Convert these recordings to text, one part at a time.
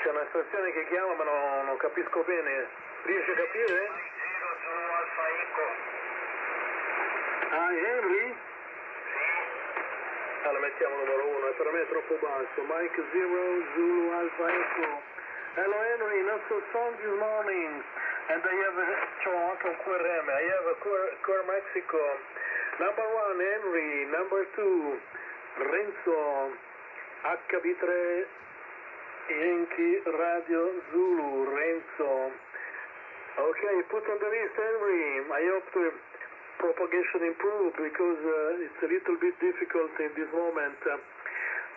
C'è una stazione che chiama ma non capisco bene. Riesci a capire? Ah, Henry? Allora mettiamo numero 1, per me è troppo basso. Mike 0, Zulu Alpha Echo. Hello Henry, not so strong this morning. And I have anche un QRM. I have a Core Mexico. Number 1, Henry. Number 2, Renzo. HB3, Yankee Radio Zulu, Renzo. Okay, put on the list, Henry. I hope the propagation improve because it's a little bit difficult in this moment.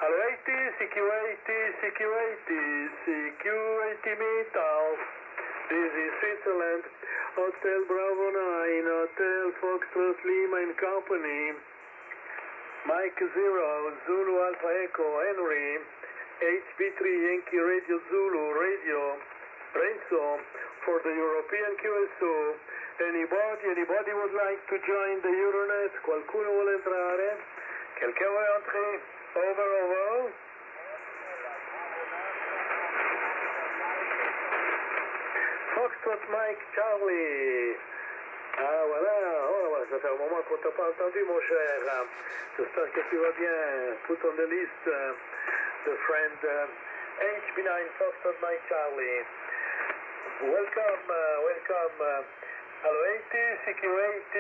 Hello 80, CQ80, CQ80, CQ80 meters. This is Switzerland, Hotel Bravo 9, Hotel Foxtrot Lima and Company. Mike 0, Zulu Alpha Echo, Henry, HB3 Yankee Radio Zulu, Radio, Renzo, for the European QSO. Anybody would like to join the Euronet? Qualcuno vuole entrare? Quelqu'un vuole entrer? Over. Foxtrot Mike Charlie. Ah voilà, ça fait un moment qu'on t'a pas entendu mon cher. J'espère que tu vas bien. Put on the list the friend HB9 Foxtrot Mike Charlie. Welcome. Hello 80, CQ80,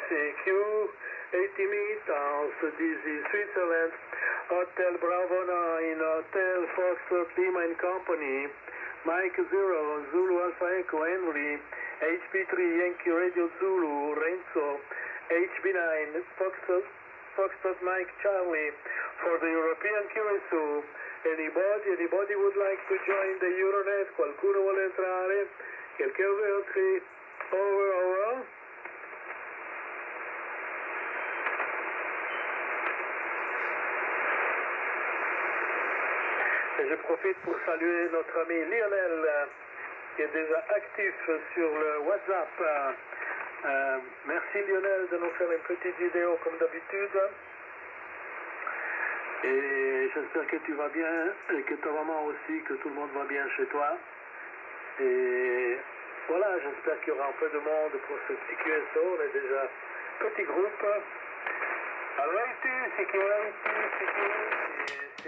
CQ80 meters. This is Switzerland, Hotel Bravo 9, Hotel Foxtrot Lima and Company. Mike 0, Zulu Alpha Echo, Henry, HB3 Yankee Radio Zulu, Renzo, HB9, Foxtrot Mike Charlie, for the European QSO. Anybody would like to join the Euronet? Qualcuno vuole entrare? Quelqu'un veut entrer? Over. Et je profite pour saluer notre ami Lionel, qui est déjà actif sur le WhatsApp. Merci Lionel de nous faire une petite vidéo comme d'habitude. Et j'espère que tu vas bien, et que ta maman aussi, que tout le monde va bien chez toi. Et voilà, j'espère qu'il y aura un peu de monde pour ce petit QSO. On est déjà petit groupe. Alors,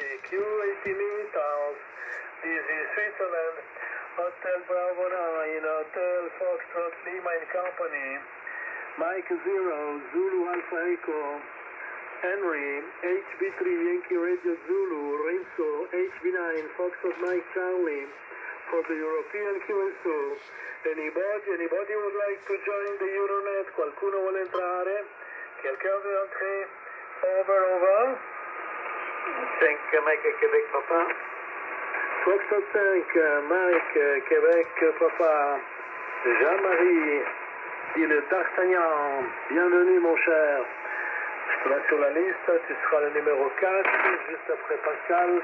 CQ80 meters. This is Switzerland, Hotel Bravo 9, Hotel Foxtrot Lima and Company. Mike 0, Zulu Alpha Echo, Henry, HB3 Yankee Radio Zulu, Renzo, HB9 Foxtrot Mike Charlie, for the European QSO. Anybody would like to join the Euronet? Qualcuno vuole entrare? Quelqu'un veut entrer? Over. 5 Mike Québec Papa. Foxtrot 5 Mike Québec Papa. Jean-Marie, dit le D'Artagnan. Bienvenue mon cher. Je te laisse sur la liste. Tu seras le numéro 4, juste après Pascal.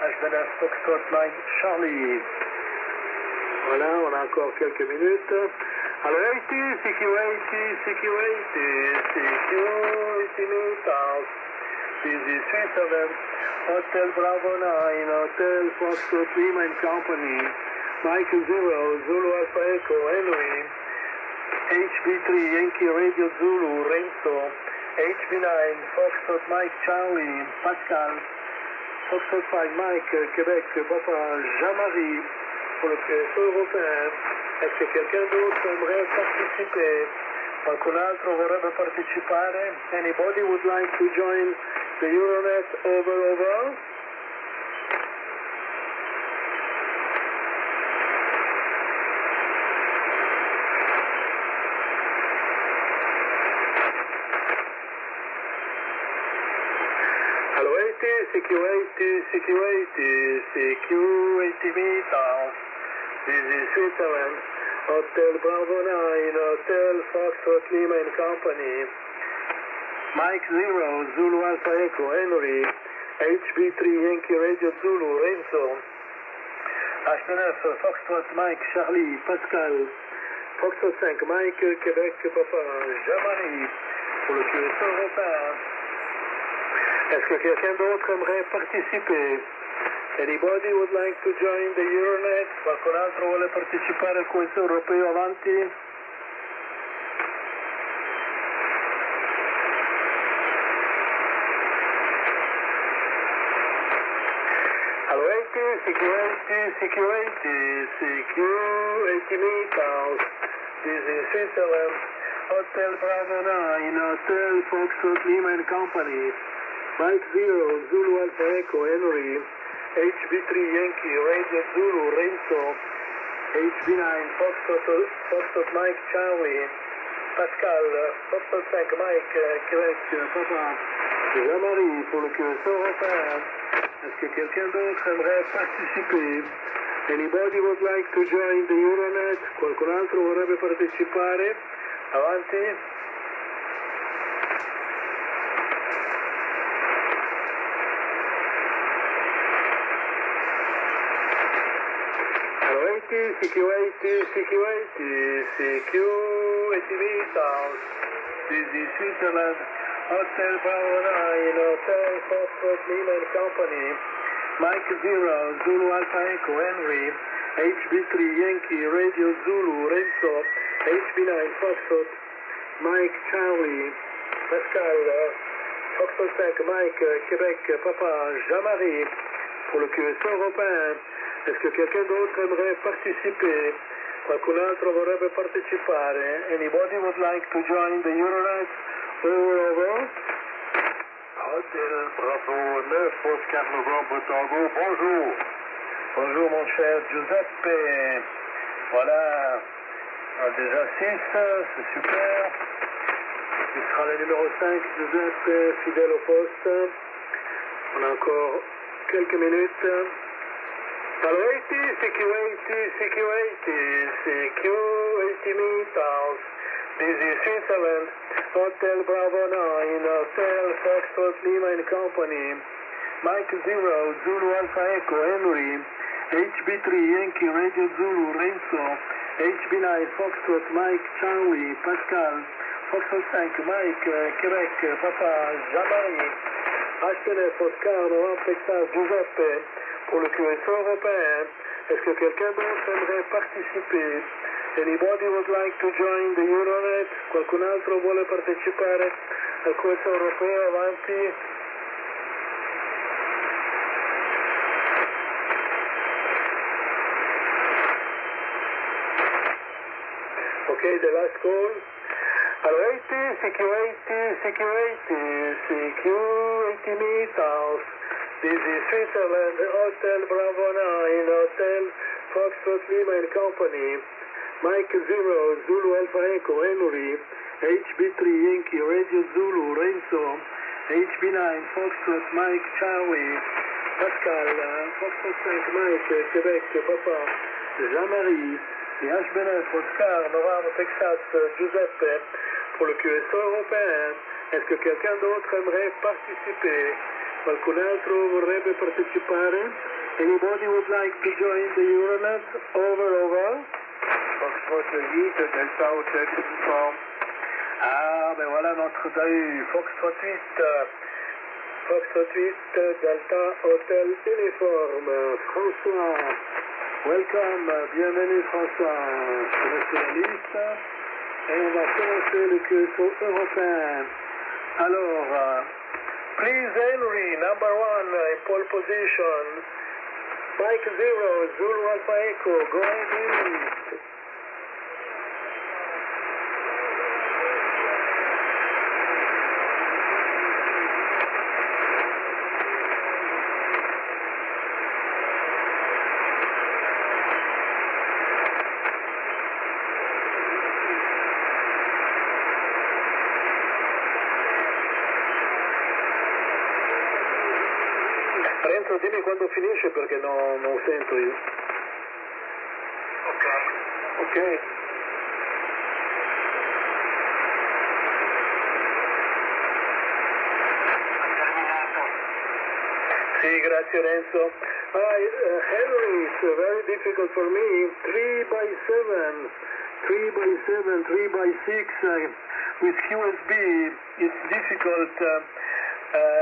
HB9 Foxtrot Mike Charlie. Voilà, on a encore quelques minutes. Alors, CQ80 meters. This is Switzerland, Hotel Bravo 9, Hotel Foxtrot Lima and Company. Mike 0, Zulu Alpha Echo, Henry, HB3 Yankee Radio Zulu, Renzo, HB9 Foxtrot Mike Charlie, Pascal, Foxtrot 5 Mike Québec Papa, Jean-Marie, pour le QSO européen. Est-ce que quelqu'un d'autre aimerait participer? Qualcun altro vorrebbe partecipare? Anybody would like to join the Euronet? Over. Hello 80, CQ80 meters. This is Switzerland, Hotel Bravo 9, Hotel Foxtrot Lima and Company. Mike 0, Zulu Alpha Echo, Henry, HB3 Yankee Radio Zulu, Renzo, HB9 Foxtrot Mike Charlie, Pascal, Foxtrot 5 Mike Québec Papa, Jean-Marie, pour le QSO européen. Est-ce que quelqu'un d'autre aimerait participer? Anybody would like to join the Euronet? Qualcun altro vuole partecipare al corso europeo? Avanti. Hello 80, CQ80, CQ80, CQ80 meters. This is Switzerland. Hotel Bravo 9, Hotel Foxtrot Lima and Company. Mike 0, Zulu Alpha Echo, Henry. HB3 Yankee, Radio Zulu, Renzo, HB9, Foxtrot Mike, Charlie, Pascal, Foxtrot 5 Mike, Québec, Papa, Jean-Marie pour le QSO européen. Est-ce que quelqu'un d'autre aimerait participer? Anybody would like to join the Euronet? Qualcun altro vorrebbe partecipare? Avanti. CQ80, CQ80, CQ80 meters. This is Switzerland. Hotel Bravo 9, Hotel Foxtrot Lima and Company. Mike 0, Zulu Alpha Echo, Henry. HB3 Yankee, Radio Zulu, Renzo. HB9 Foxtrot, Mike Charlie, Pascal, Foxtrot 5 Mike, Québec, Papa, Jean-Marie pour le QSO européen. Est-ce que quelqu'un d'autre aimerait participer? Qualcun altro vorrebbe partecipare? Anybody would like to join the Euronet? Over. Hotel Bravo 9, Oscar Novembre Tango, bonjour. Bonjour mon cher Giuseppe. Voilà, déjà 6, c'est super. Il sera le numéro 5, Giuseppe, fidèle au poste. On a encore quelques minutes. Hello 80, CQ80, CQ80, CQ80 meters. This is Switzerland. Hotel Bravo 9, Hotel Foxtrot Lima and Company. Mike 0, Zulu Alpha Echo, Henry. HB3 Yankee, Radio Zulu, Renzo. HB9 Foxtrot Mike, Charlie, Pascal. Foxtrot 5 Mike, Québec, Papa, Jean-Marie. HTNF Oscar, Novembre Texas, Giuseppe. Pour le QSO européen, est-ce que quelqu'un d'autre aimerait participer? Anybody would like to join the Euronet? Qualcun altro vuole partecipare al QSO europeo? Avanti. Okay, the last call. Hello 80, CQ80, CQ80, CQ80 meters. This is Switzerland, Hotel Bravo 9, Hotel Foxtrot Lima and Company. Mike 0, Zulu Alpha Echo, Henry. HB3 Yankee, Radio Zulu, Renzo. HB9, Foxtrot Mike, Charlie. Pascal, Foxtrot 5 Mike, Québec, Papa. Jean-Marie. Et HB9, Oscar, Novembre, Texas, Giuseppe. Pour le QSO européen, est-ce que quelqu'un d'autre aimerait participer? Qualcun altro vorrebbe partecipare? Anybody would like to join the Euronet? Over. Foxtrot 8, Delta Hotel Uniforme. Ah, ben voilà notre DAU. Foxtrot 8, Delta Hotel Uniforme. François, welcome, bienvenue François. Je reste sur la liste. Et on va commencer le QSO européen. Alors, please, Henry, number 1, in pole position. Mike 0, Zulu Alpha Echo, go ahead, Henry. Renzo, dimmi quando finisce perché non sento io. Ok. Sì, grazie Renzo. Henry, it's very difficult for me. 3 by 7, 3 by 7, 3 by 6 with QSB. It's difficult.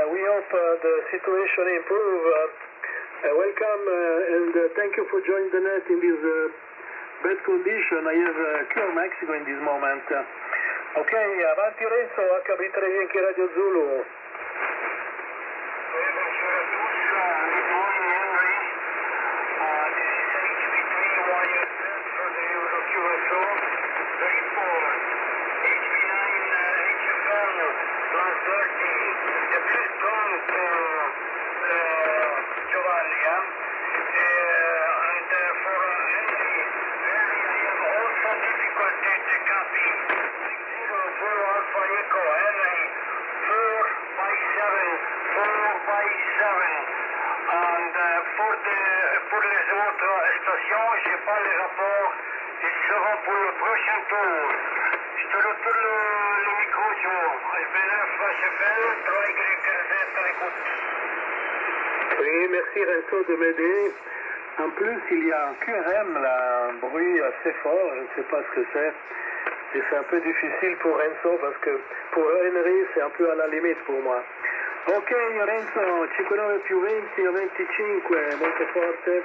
We hope the situation improve. Welcome and thank you for joining the net in this bad condition. I have Cure Mexico in this moment. Ok, avanti Renzo, HB3 Yankee Radio Zulu. Pour les autres stations, je n'ai pas les rapports, ils seront pour le prochain tour. Je te retourne le micro sur SB9 HFL, 3YZ à l'écoute. Oui, merci Renzo de m'aider. En plus, il y a un QRM, là, un bruit assez fort, je ne sais pas ce que c'est. Et c'est un peu difficile pour Renzo parce que pour Henry, c'est un peu à la limite pour moi. Ok Renzo, 59 più 20 a 25, molto forte.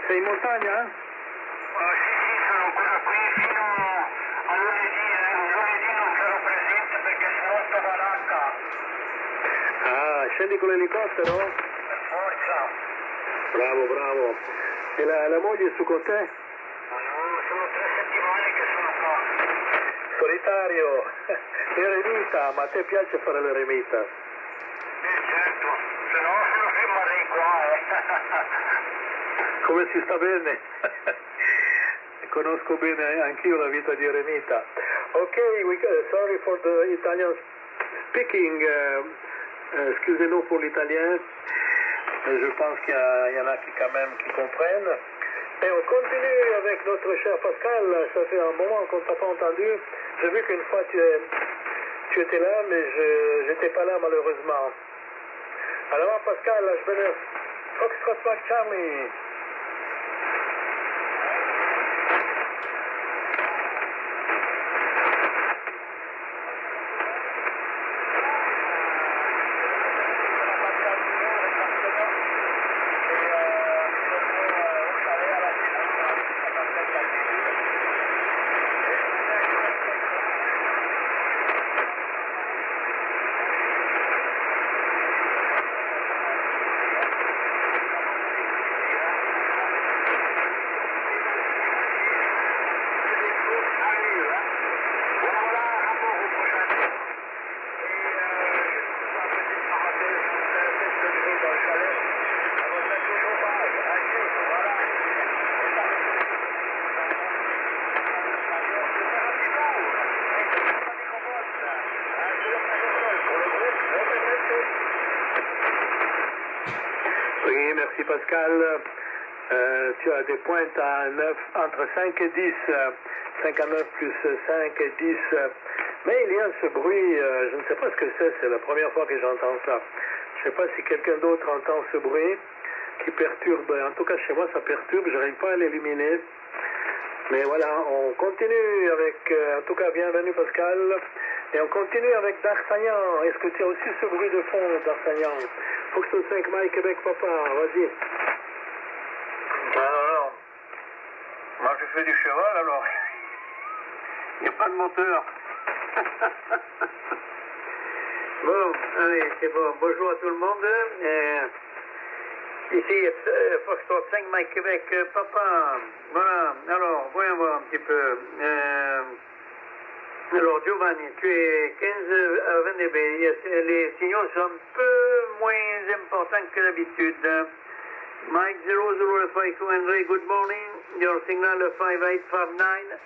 Sei in montagna? Sì, sono ancora qui fino a lunedì. Lunedì non sarò presente perché sono molto baracca. Ah, scendi con l'elicottero? Per forza. Bravo, bravo. E la moglie è su con te? No, sono 3 settimane che sono qua. Solitario, eremita, ma a te piace fare l'eremita? Certo, se no non rimarrei qua, Come si sta bene? Conosco bene anch'io la vita di eremita. Ok, sorry for the Italian speaking. Excusez-nous pour l'italien. Je pense qu'il y en a qui quand même qui comprennent. Et on continue avec notre cher Pascal. Ça fait un moment qu'on ne t'a pas entendu. J'ai vu qu'une fois tu étais là, mais je n'étais pas là malheureusement. Alors Pascal, je vais le Foxtrot Mac Charlie. Oui, merci Pascal. Tu as des pointes à 9, entre 5 et 10, 59 plus 5 et 10. Mais il y a ce bruit, je ne sais pas ce que c'est la première fois que j'entends ça. Je ne sais pas si quelqu'un d'autre entend ce bruit qui perturbe, en tout cas chez moi ça perturbe, je n'arrive pas à l'éliminer. Mais voilà, on continue avec, en tout cas bienvenue Pascal, et on continue avec D'Artagnan. Est-ce que tu as aussi ce bruit de fond D'Artagnan? Foxtrot 5 Mike Québec Papa, vas-y. Alors, moi je fais du cheval alors. Il n'y a pas de moteur. Bon, allez, c'est bon. Bonjour à tout le monde. Ici, Foxtrot 5 Mike Québec Papa. Voilà, alors, voyons voir un petit peu. Alors, Giovanni, tu es 15 à 20 dB. Les signaux sont un peu moins importants que d'habitude. Mike 0052 Henry, good morning. Your signal 5859.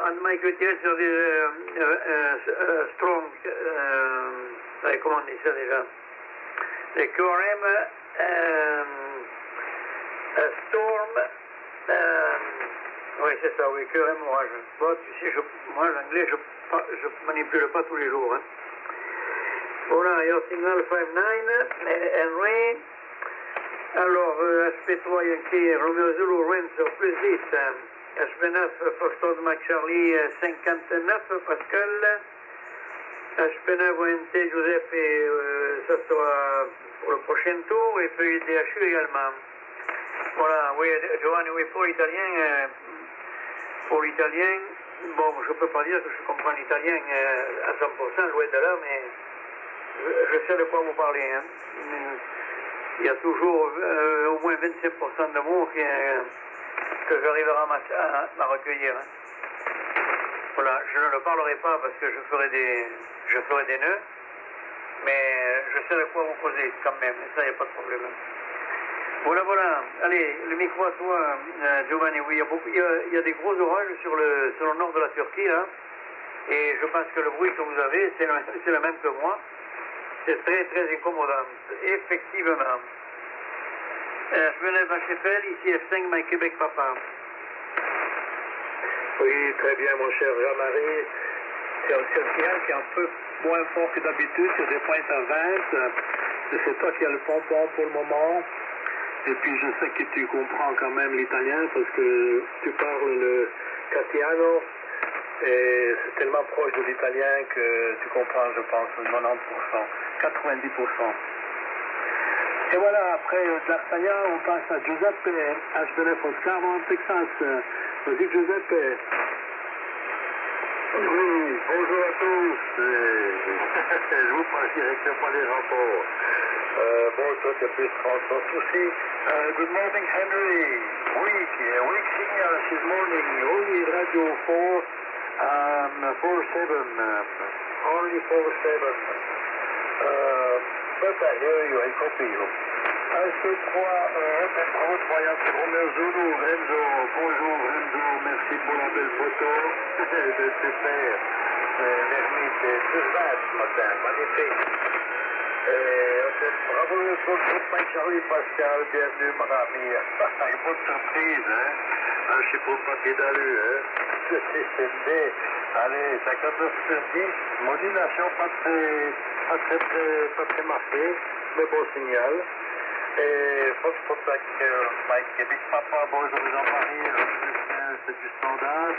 On Mike UTS sur des strong, comment on dit ça déjà? Les QRM Storm. Oui, c'est ça, oui, QRM orage. Bon, tu sais, moi, l'anglais, je manipule pas tous les jours. Hein. Voilà, your signal 59, Henry. Alors, HP3 Yankee, Romeo Zulu, Renzo, plus 10. HP9, Foxtrot Mac Charlie, 59, Pascal. HB9 ONT Giuseppe, ça sera pour le prochain tour, et puis DHU également. Voilà, oui, Giovanni, oui, pour l'italien, bon, je ne peux pas dire que je comprends l'italien à 100%, loin de là, mais je sais de quoi vous parlez. Hein. Il y a toujours au moins 25% de mots que j'arriverai à recueillir. Hein. Voilà, je ne le parlerai pas parce que je ferai des nœuds, mais je sais de quoi vous causez quand même, et ça, il n'y a pas de problème. Voilà, voilà. Allez, le micro à toi, Giovanni. Oui, il y a des gros orages sur le nord de la Turquie, là. Et je pense que le bruit que vous avez, c'est le même que moi. C'est très, très incommodant. Effectivement. Je venais à Chefel, ici F5, My Québec Papa. Oui, très bien, mon cher Jean-Marie. C'est un signal qui est un peu moins fort que d'habitude, c'est des pointes à 20. C'est toi qui as le pompon pour le moment. Et puis je sais que tu comprends quand même l'italien parce que tu parles le Castiano et c'est tellement proche de l'italien que tu comprends, je pense, 90%, 90%. Et voilà, après D'Artagnan, on passe à Giuseppe, HB9 Oscar en Texas. Vas-y Giuseppe. Oui, bonjour à tous. Je vous passe directement les rapports. Bon, toi, tu as plus 30 soucis. Good morning, Henry. Weak signal this morning. Only Radio 4, 47. Only 47. But I hear you, I copy you. HB3, Bravo, Troyan, c'est Romeo Zulu, Renzo. Bonjour, Renzo. Merci pour la belle photo. De super. L'ermite est sur ce matin. Magnifique. Bravo pour le groupe Mike Charlie Pascal, bienvenue mon ami. Une bonne surprise, hein? Un chiffon de papier d'alu, hein? Le système D. Allez, 59/10, modulation pas très marquée, mais bon signal. Et Foxtrot Mike Québec Papa, bonjour Jean-Marie, c'est du standard.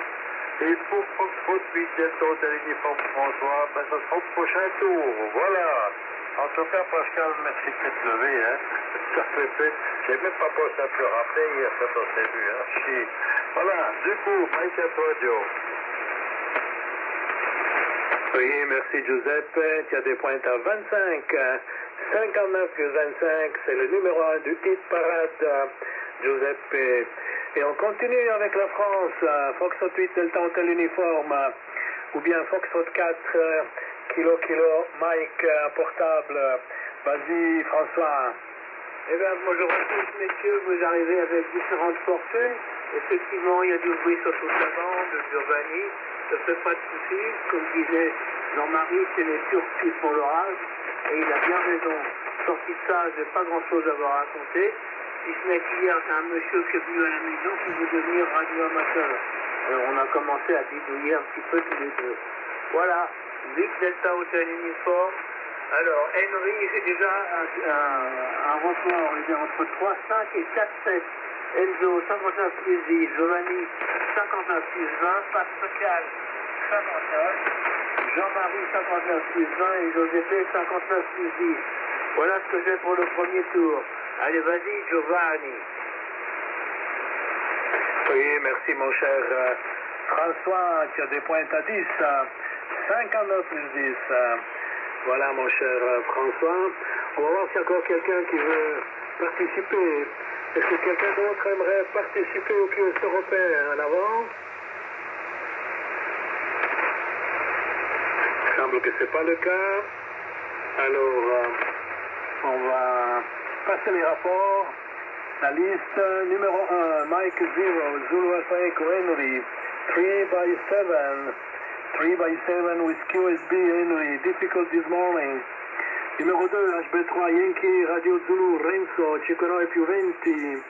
Et pour Foxtrot 8 Delta Hôtel Uniforme François, ben ça sera au prochain tour, voilà. En tout cas, Pascal, merci de t'être levé, hein. Ça fait fait. J'ai même pas pensé à te le rappeler hier quand on s'est vu, hein. Si. Voilà, du coup, Mike à toi, Joe. Oui, merci Giuseppe. Tu as des pointes à 25. 59 plus 25, c'est le numéro 1 du hit parade, Giuseppe. Et on continue avec la France. Foxtrot 8 Delta Hotel Uniforme, ou bien Foxtrot 4 Kilo Mike portable. Vas-y François. Eh bien, bonjour à tous, messieurs, vous arrivez avec différentes fortunes. Effectivement, il y a du bruit sur toute la bande, Giovanni, ça ne fait pas de soucis. Comme disait Jean-Marie, c'est les Turcs qui font l'orage, et il a bien raison. Sorti de ça, je n'ai pas grand-chose à vous raconter, si ce n'est qu'hier, c'est un monsieur qui est venu à la maison qui veut devenir radio-amateur. Alors, on a commencé à bidouiller un petit peu tous les deux. Voilà, 8 Delta Hotel Uniforme. Alors, Henry, j'ai déjà un report, il est entre 3,5 et 4,7. Enzo, 59 plus 10. Giovanni, 59 plus 20. Pascal, 59. Jean-Marie, 59 plus 20. Et Giuseppe, 59 plus 10. Voilà ce que j'ai pour le premier tour. Allez, vas-y, Giovanni. Oui, merci mon cher François, tu as des pointes à 10. 59 plus 10. Voilà mon cher François. On va voir s'il y a encore quelqu'un qui veut participer. Est-ce que quelqu'un d'autre aimerait participer au QS européen? En avant? Il semble que ce n'est pas le cas. Alors, on va passer les rapports. La liste numéro 1, Mike 0, Zulu Alpha Echo Henry, 3 by 7 with QSB Henry, difficult this morning. Numéro 2, HB3 Yankee Radio Zulu Renzo, 5,9 più 20.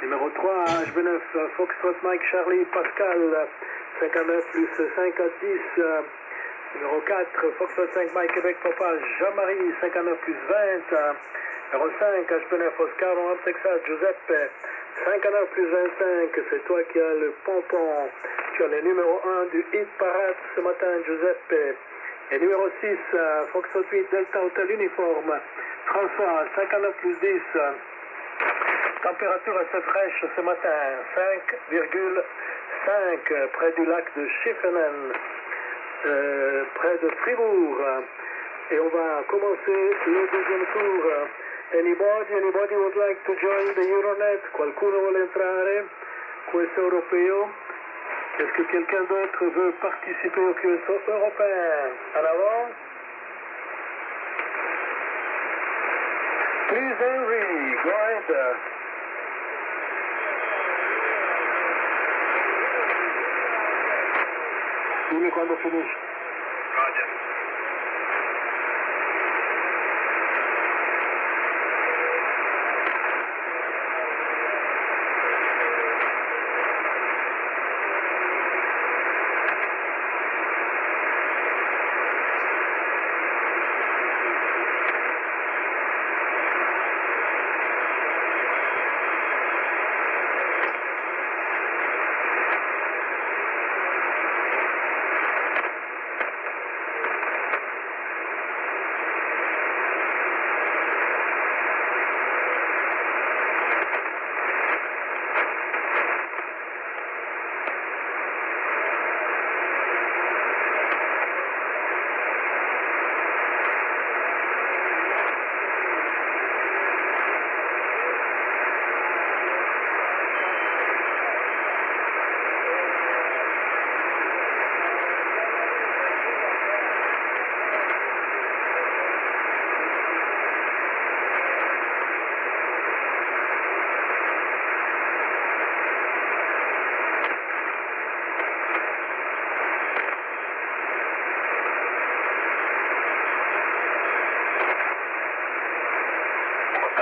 Numéro 3, HB9 Foxtrot Mike Charlie Pascal, 59 plus 5 à 10. Numéro 4, Foxtrot 5 Mike Québec Papa Jean-Marie, 59 plus 20. Numéro 5, HB9 Oscar en Texas, Giuseppe, 59 plus 25, c'est toi qui as le pompon. Tu as le numéro 1 du hit parade ce matin, Giuseppe. Et numéro 6, Foxtrot 8, Delta Hotel Uniforme, François, 59 plus 10. Température assez fraîche ce matin, 5,5 près du lac de Schiffenen, près de Fribourg. Et on va commencer le deuxième tour. Anybody would like to join the Euronet? Qualcuno vuole entrare? Questo europeo? Est-ce que quelqu'un d'autre veut participer au QSO européen? En avant. Please, Henry, go ahead. Dime quando finisci. Roger.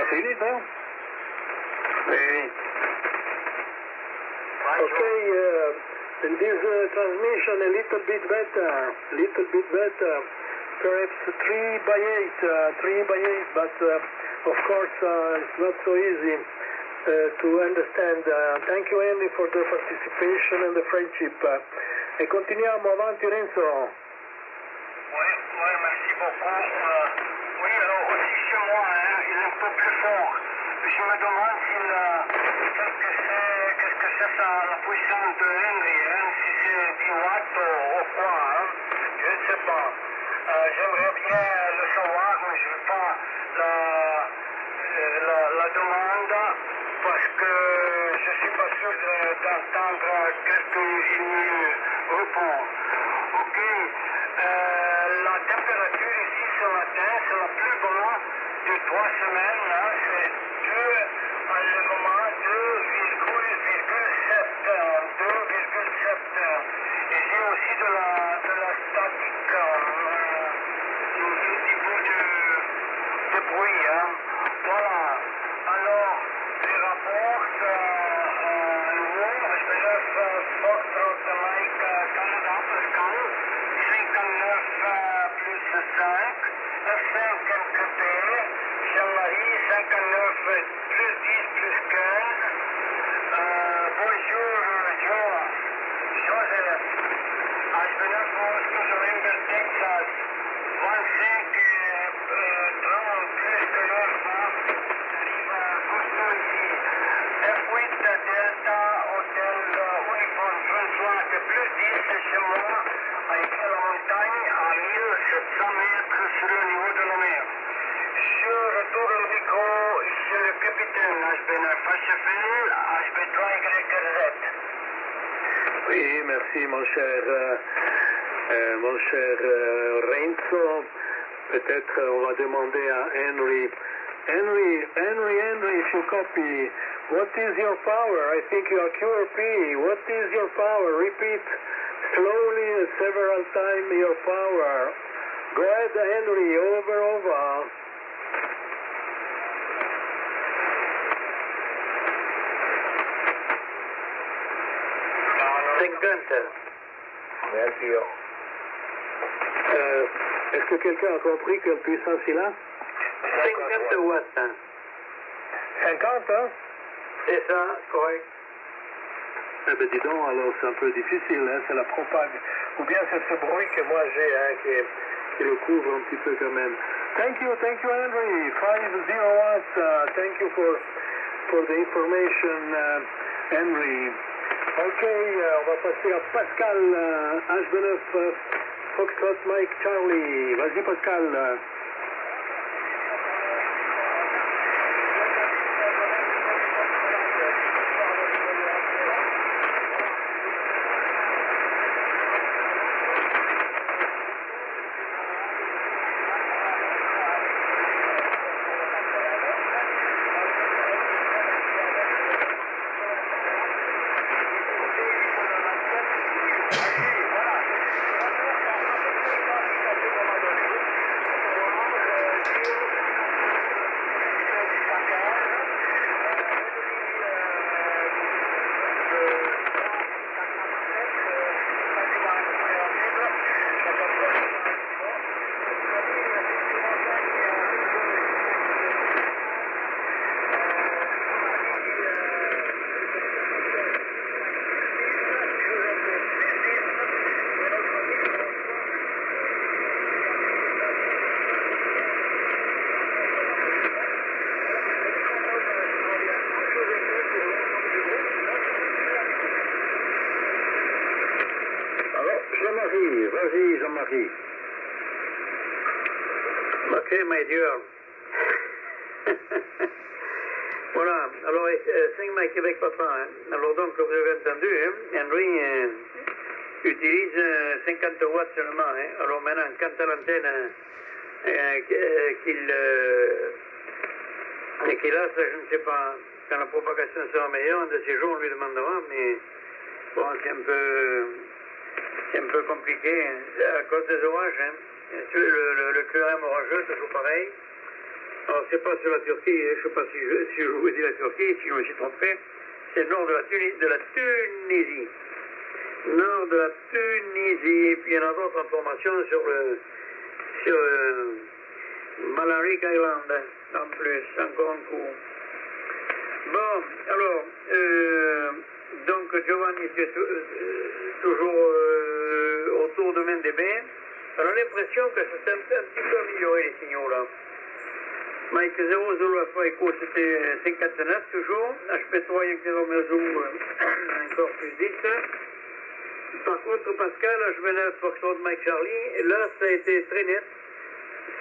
Fini, no? Oui. Okay, in this transmission a little bit better, perhaps 3 by 8, but of course it's not so easy to understand. Thank you, Andy, for the participation and the friendship. E continuiamo avanti, Renzo. Oui, merci beaucoup. Oui, alors aussi chez moi, il est un peu plus fort. Je me demande qu'est-ce que c'est ça, la puissance de Henry, si c'est 10 watts ou quoi, je ne sais pas. J'aimerais bien le savoir, mais je ne veux pas la demande parce que je ne suis pas sûr d'entendre quelqu'un répondre. Ok. La température ici ce matin, c'est la plus basse de 3 semaines. C'est 2 à le moment 2,7. Et j'ai aussi de la statique, un petit peu de bruit. Voilà. Alors, les rapports nouveaux, HB9 Foxtrot Mike Canada Pascal, 59 plus 5, F5 NKT, Jean-Marie 59 plus 10 plus 15. Bonjour Joseph, HB9 Moscow November Texas, 25 30 plus que l'Orba, Riva Gusto ici, F8 Delta Hotel Uniforme François plus 10 chez moi, avec la montagne à 1700 mètres sur le niveau de la mer. Je retourne le micro chez le capitaine HB9 HFL, HB3YZ. Oui, merci mon cher Renzo. Peut-être on va demander à Henry. Henry, if you copy, what is your power? I think you are QRP. What is your power? Repeat slowly several times your power. Go ahead, Henry, over. 50. Merci. Est-ce que quelqu'un a compris quelle puissance il a? 50 watts. 50, hein? C'est ça, correct. Eh bien, dis donc, alors c'est un peu difficile, hein, c'est la propague. Ou bien c'est ce bruit que moi j'ai, hein, qui le couvre un petit peu quand même. Thank you Henry. 50 watts. Thank you for the information, Henry. Ok, on va passer à Pascal, H29, Foxtrot Mike Charlie. Vas-y Pascal. Vas-y, Jean-Marie. Ok, my dear. Voilà, alors 5 Mike Québec Papa. Hein. Alors donc, vous avez entendu, hein, Henry utilise 50 watts seulement. Hein. Alors maintenant, quant à l'antenne qu'il a, ça je ne sais pas. Quand la propagation sera meilleure, un de ces jours on lui demandera, mais bon, c'est un peu compliqué à cause des orages. Hein. Le QRM orageux, c'est toujours pareil. Alors, c'est pas sur la Turquie, hein. Je ne sais pas si je vous dis la Turquie, si je me suis trompé. C'est le nord de la Tunisie. Nord de la Tunisie. Et puis il y en a d'autres informations sur Malaric Island, en plus, encore un coup. Bon, alors, donc Giovanni, tu es toujours autour de MNDB. On a l'impression que c'est un petit peu amélioré les signaux là. Mike 0, Zulu Alpha Echo, c'était 59 toujours. HP3 Yankee Romeo encore plus 10. Par contre, Pascal, H29 Foxtrot Mike Charlie, là ça a été très net.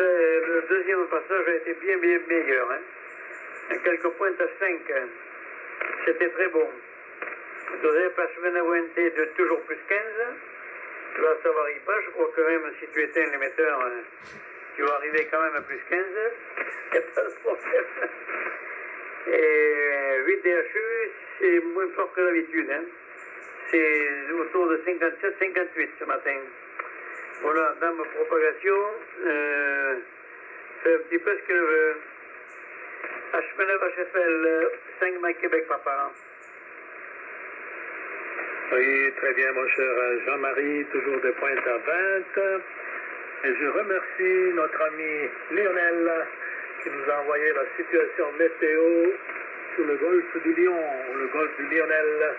Le deuxième passage a été bien meilleur. Hein. À quelques pointes à 5. C'était très bon. Deuxième passage de toujours plus 15. Là, ça varie pas. Je crois que même si tu éteins l'émetteur, tu vas arriver quand même à plus 15. Il n'y a pas de problème. Et 8 DHU, c'est moins fort que d'habitude. Hein. C'est autour de 57-58 ce matin. Voilà, dans ma propagation, c'est un petit peu ce que je veux. H9 HFL, 5 Mike Québec Papa. Oui, très bien, mon cher Jean-Marie, toujours des pointes à 20. Et je remercie notre ami Lionel qui nous a envoyé la situation météo sur le golfe du Lion, le golfe du Lionel.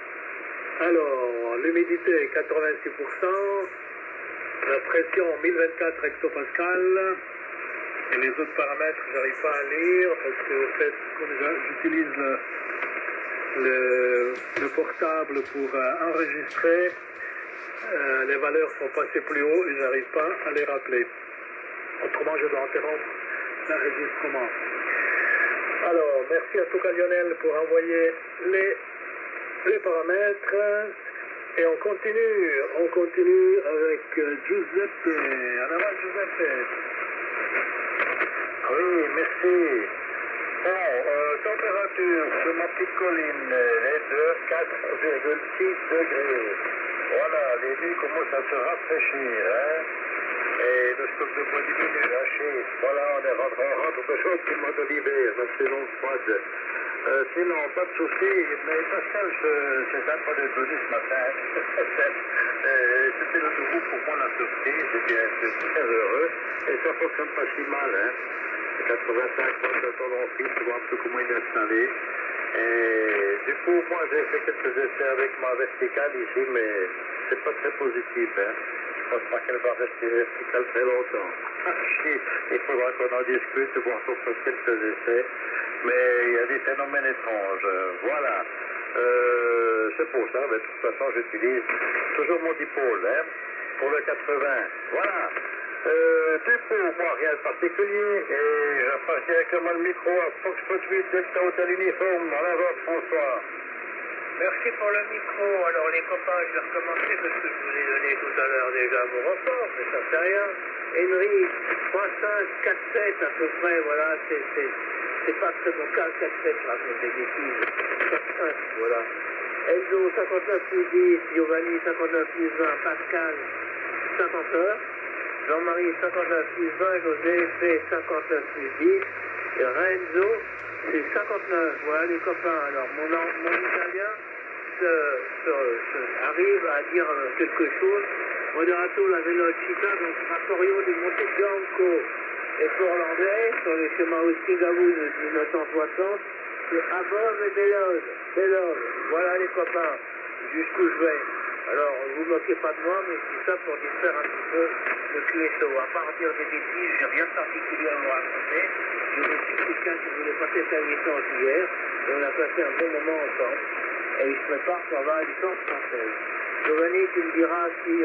Alors, l'humidité 86%, la pression 1024 hectopascal, et les autres paramètres, je n'arrive pas à lire parce que, au fait, j'utilise le portable pour enregistrer. Les valeurs sont passées plus haut et je n'arrive pas à les rappeler. Autrement, je dois interrompre l'enregistrement. Alors, merci à tout cas Lionel pour envoyer les paramètres. Et on continue avec Giuseppe. En avant, Giuseppe. Oui, merci. Bon, température sur ma petite colline est de 4,6 degrés. Voilà, les nuits commencent à se rafraîchir, hein. Et le stock de bois diminue, haché. Voilà, on rentre peu chaud depuis le mois de l'hiver, la saison froide. Sinon, pas de soucis, mais Pascal s'est un peu venu ce matin. C'était le nouveau pour moi la surprise, et bien, c'est très heureux. Et ça fonctionne pas si mal, hein. 85 watts de tendance, tu vois un peu comment il est installé. Et du coup, moi j'ai fait quelques essais avec ma verticale ici, mais c'est pas très positif. Hein. pense pas qu'elle va rester verticale très longtemps. Il faudra qu'on en discute, voir sur quelques essais. Mais il y a des phénomènes étranges. Voilà. C'est pour ça, mais de toute façon, j'utilise toujours mon dipôle, hein, pour le 80. Voilà. Dépôt, moi, rien de particulier. Et je passe directement le micro à Foxtrot 8 Delta Hotel Uniforme. En avant, François. Merci pour le micro. Alors les copains, je vais recommencer parce que je vous ai donné tout à l'heure déjà vos reports, mais ça fait rien. Henry, 3-5, 4-7 à peu près, voilà, c'est pas très bon cas, 4-7, je raconte des bêtises. 4-5, voilà. Enzo, 59 plus 10, Giovanni, 59 plus 20, Pascal, 59. Jean-Marie, 59 plus 20, José, fait 59 plus 10. Et Renzo, c'est 59. Voilà les copains. Alors, mon italien arrive à dire quelque chose. Moderato la velocità del trattorio di Monte Bianco. Et pour l'anglais, sur les chemins Ostigabou de 1960, c'est above et below. Voilà les copains, jusqu'où je vais. Alors, vous ne moquez pas de moi, mais je dis ça pour distraire un petit peu le QSO. À part dire des bêtises, j'ai rien de particulier à vous raconter. J'ai reçu quelqu'un qui voulait passer sa licence hier, et on a passé un bon moment ensemble. Et il se prépare pour avoir la licence française. Giovanni, tu me diras si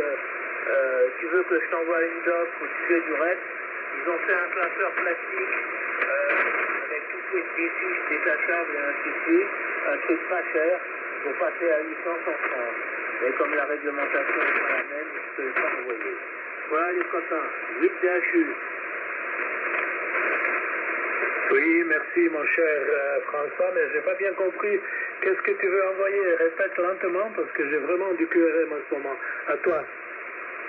tu veux que je t'envoie une doc ou tu fais du reste. Ils ont fait un classeur plastique avec toutes les fiches détachables et ainsi de suite. Un truc pas cher pour passer la licence en France. Et comme la réglementation n'est pas la même, je ne peux pas envoyer. Voilà les copains, 8 DHU. Oui, merci mon cher François, mais j'ai pas bien compris. Qu'est-ce que tu veux envoyer? Répète lentement parce que j'ai vraiment du QRM en ce moment. À toi.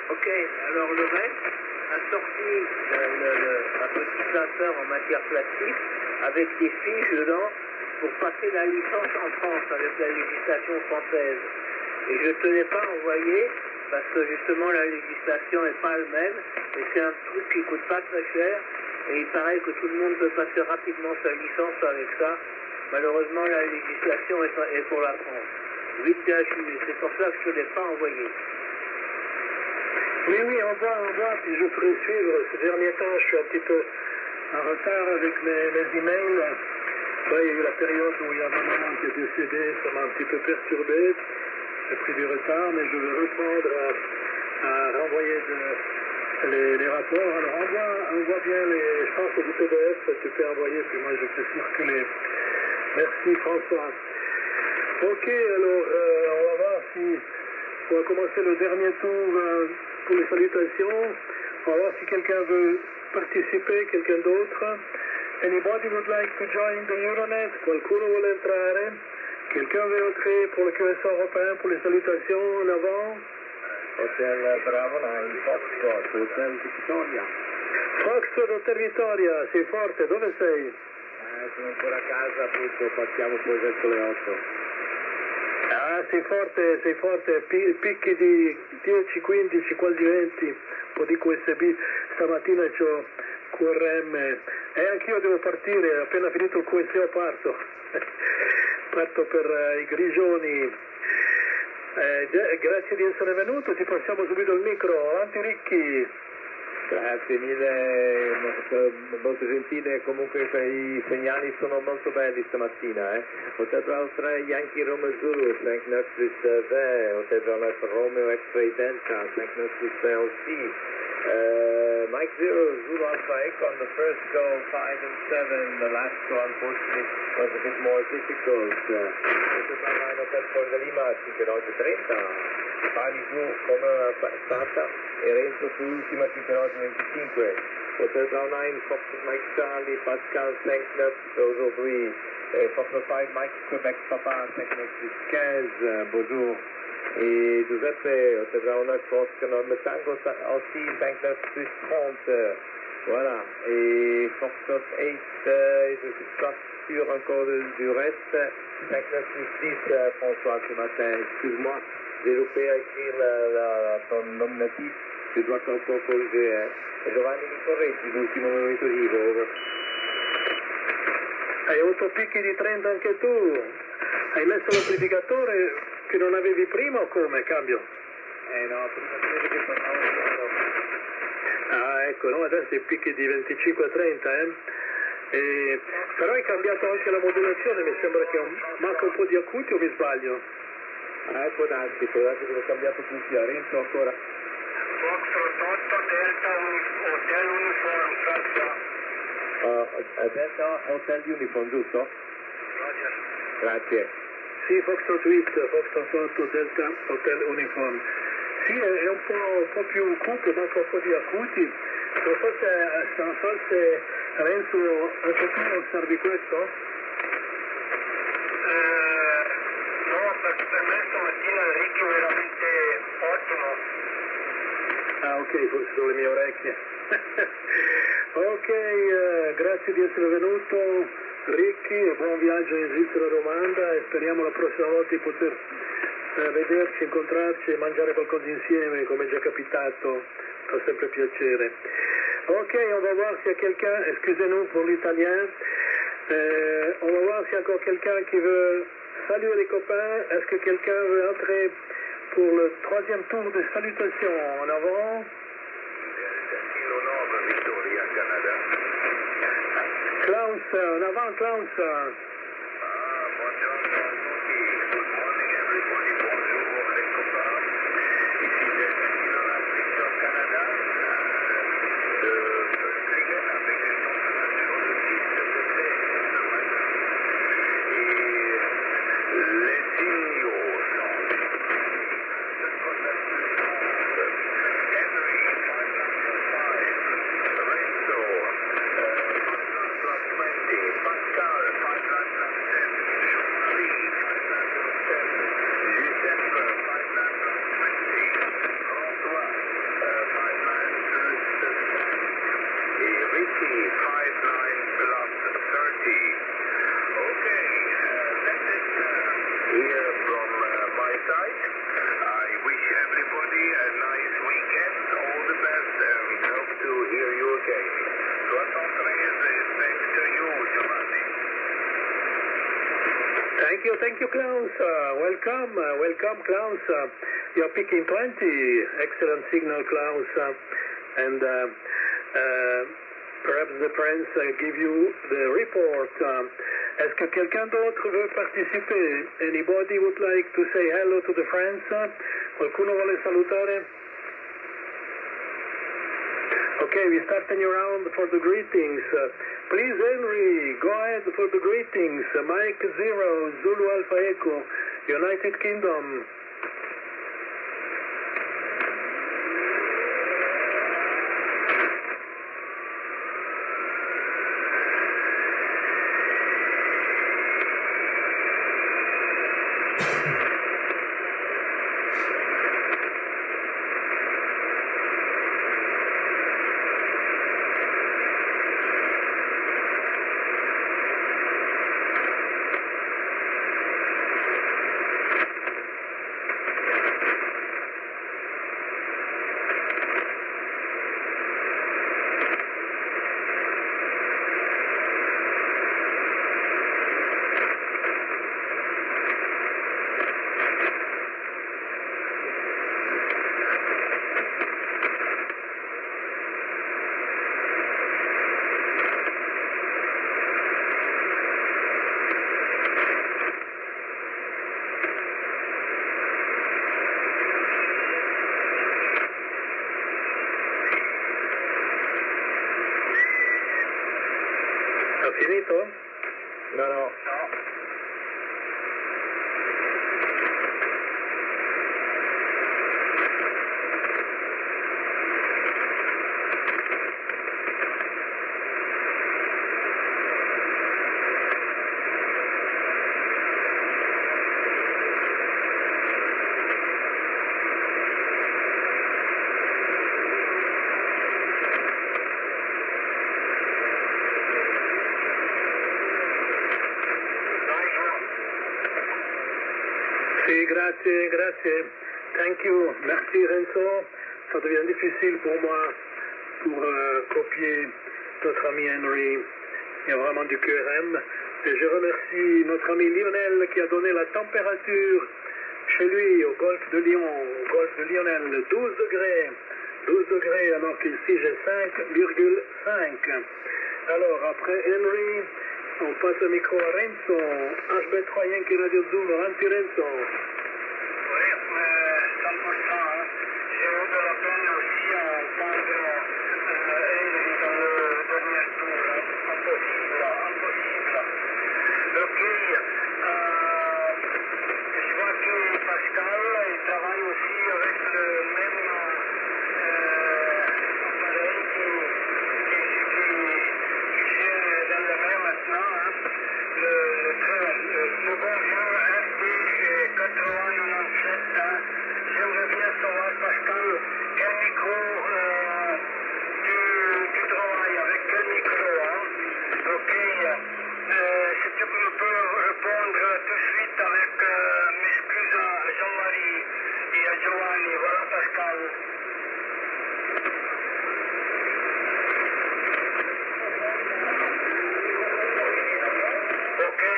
Ok, alors le reste a sorti un petit classeur en matière plastique avec des fiches dedans pour passer la licence en France avec la législation française. Et je ne te l'ai pas envoyé parce que justement la législation n'est pas la même et c'est un truc qui ne coûte pas très cher et il paraît que tout le monde peut passer rapidement sa licence avec ça. Malheureusement la législation est pour la France. 8 DHU, c'est pour ça que je ne te l'ai pas envoyé. Oui, on voit, puis je ferai suivre. Ces derniers temps, je suis un petit peu en retard avec mes emails. Ben, il y a eu la période où il y a ma maman qui est décédée, ça m'a un petit peu perturbé. J'ai pris du retard, mais je vais reprendre à renvoyer les rapports. Alors, on voit bien je pense que du PDF, tu peux envoyer, puis moi je fais circuler. Merci François. Ok, alors, on va voir si on va commencer le dernier tour pour les salutations. On va voir si quelqu'un veut participer, quelqu'un d'autre. Anybody would like to join the Euronet? Qualcuno vuole entrare? Quelqu'un veut entrer pour le QSO européen pour les salutations en avant? Hotel Bravo 9, Foxtrot, Hotel Victoria. Foxtrot, Hotel Vittoria, sei forte, dove sei? Sono ancora a casa, appunto, partiamo poi verso le 8. Ah, sei forte, picchi di 10, 15, quasi 20, un po' di QSB, stamattina c'ho QRM e anch'io devo partire, appena finito il QSO parto per i Grigioni. Grazie di essere venuto, ti passiamo subito il micro, avanti Ricchi. Grazie mille, molto gentile, comunque i segnali sono molto belli stamattina. Hotel Bravo 3, Yankee Romeo Zulu, Tank Nursery Survey, Hotel Bravo Romeo X-Ray Delta, Tank Nursery LC. Mike 0, Zulu Alpha Echo on the first go, 5 and 7. The last go, unfortunately, was a bit more difficult. Hotel Forza Lima, 5 note 30. Pali giù come stata e Renzo sull'ultima 5 note 25. Hotel Bravo 9, Fox Mike Charlie, Pascal, Tank Nursery, Rozo 3. Fox 5, Mike Quebec Papa, Tank Nursery 15. Bonjour. Et Giuseppe, Hotel Bravo 9, Fox Norme Tango aussi, Tank Nursery 30. Voilà. Et Fox 8, je suis pas sûr encore du reste. Tank Nursery 6, François, ce matin, excuse-moi. J'ai loupé à écrire ton nominatif, je dois encore corriger. Giovanni mi correggi l'ultimo nominativo, over. Hai avuto picchi di 30 anche tu? Hai messo l'amplificatore che non avevi prima o come? Cambio? No, prima si vede che parlavo. Ah, ecco, no, adesso i picchi di 25 a 30, però hai cambiato anche la modulazione, mi sembra che manca un po' di acuti o mi sbaglio? Può darsi che l'ho cambiato tutti, a Renzo ancora. Foxtrot 8 Delta Hotel Uniform, Francia. Delta Hotel Uniform, giusto? Roger. Grazie. Sì, Foxtrot 8 Delta Hotel Uniform. Sì, è un po' più cupo, manca un po' di acuti. Non so se Renzo, anche tu osservi questo? No, per me stamattina il Ricky è veramente ottimo. Ah, ok, forse sono le mie orecchie. Ok, grazie di essere venuto Ricky e buon viaggio in Svizzera Romanda e speriamo la prossima volta di poter vederci, incontrarci e mangiare qualcosa insieme come è già capitato, fa sempre piacere. Ok, on va voir s'il y a quelqu'un, excusez-nous pour l'italien, on va voir s'il y a encore quelqu'un qui veut saluer les copains. Est-ce que quelqu'un veut entrer pour le troisième tour de salutations? En avant. Klaus, en avant Klaus. Buongiorno a tutti, good morning everybody, bonjour les copains. Ici Delphine dans la suite au Canada, de Flingen avec des températures de 10 degrés ce matin. Et les signaux sont de contact Henry 595, Renzo 520, Pascal 510, Jean-Marie 510, Giuseppe 520, François 510, et Ricky 59 plus 30. Okay, that's it here from my side. I wish everybody a nice weekend, all the best, and hope to hear you again. Thanks to you, Giovanni. Thank you, Klaus. Welcome, Klaus. You're picking 20. Excellent signal, Klaus. And perhaps the friends give you the report. Est-ce que quelqu'un d'autre veut participer? Anybody would like to say hello to the friends? Qualcuno vuole salutare? Okay, we start a new round for the greetings. Please, Henry, go ahead for the greetings. Mike 0, Zulu Alpha Echo, United Kingdom. Ha finito? No. Sì, grazie. Thank you. Merci Renzo. Ça devient difficile pour moi pour copier notre ami Henry. Il y a vraiment du QRM. Et je remercie notre ami Lionel qui a donné la température chez lui, au golfe de Lyon, au golfe de Lionel, 12 degrés. 12 degrés, alors qu'ici j'ai 5,5. Alors, après Henry, on passe le micro à Renzo. HB3 Yankee Radio Zulu, Renzo. Oui, 100%. J'ai eu de la peine aussi à entendre Henry dans le dernier tour. Impossible. Ok. Je vois que Pascal, il travaille aussi avec le même appareil qui gère dans le main maintenant. Hein. Le bon vieux FD8097. Hein. J'aimerais bien savoir, Pascal, quel micro tu travailles, avec quel micro. Hein. Ok. Si tu peux répondre tout de suite avec mes excuses à Jean-Marie et à Giovanni. Voilà, Pascal.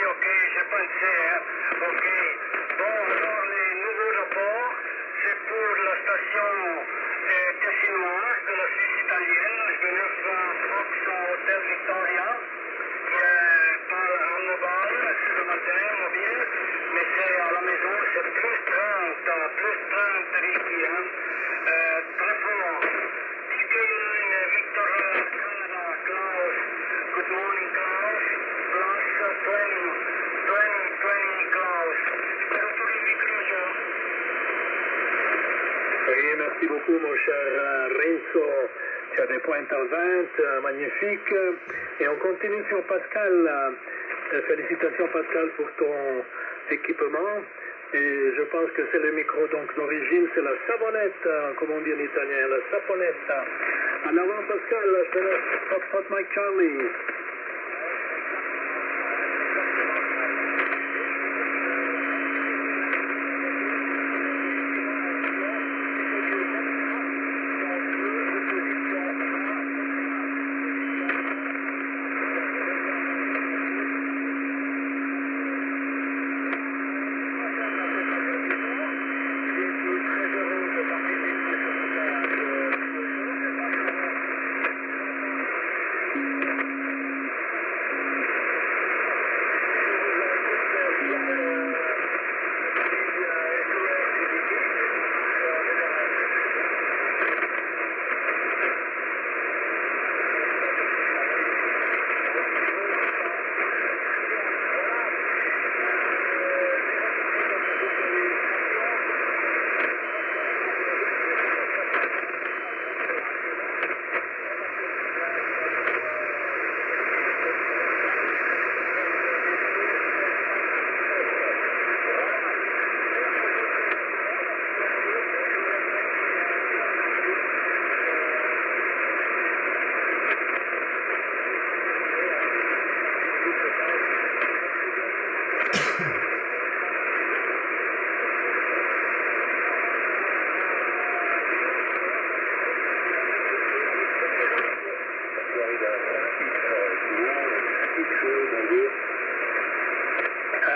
Ok, j'ai pensé. Hein. Ok. Bon, alors les nouveaux rapports, c'est pour la station tessinoise de la Suisse italienne, de 9 Fox Hotel Victoria. Pas en mobile, ce matin, mobile, mais c'est à la maison, c'est plus 30 Ricky, hein. Très fort. Speaking Victor Canada, Klaus, good morning Klaus, plus 20 Klaus. Spero tu l'incluso. Oui, merci beaucoup, mon cher Renzo. Tu as des pointes à 20, magnifique. Et on continue sur Pascal. Félicitations, Pascal, pour ton équipement. Et je pense que c'est le micro donc d'origine, c'est la savonnette, comme on dit en italien, la saponette. En avant, Pascal, je te laisse Foxtrot Mike Charlie.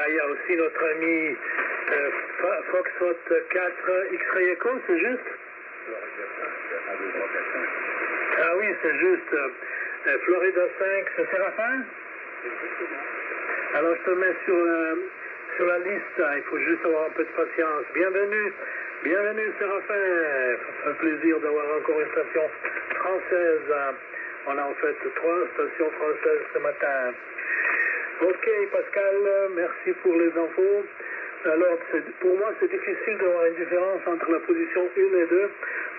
Il y a aussi notre ami Foxtrot 4 X-Ray Echo, c'est juste? Ah oui, c'est juste. Florida 5, c'est Séraphin? Alors je te mets sur la liste, il faut juste avoir un peu de patience. Bienvenue Séraphin. Un plaisir d'avoir encore une station française. On a en fait 3 stations françaises ce matin. Ok Pascal, merci pour les infos. Alors pour moi c'est difficile d'avoir une différence entre la position 1 et 2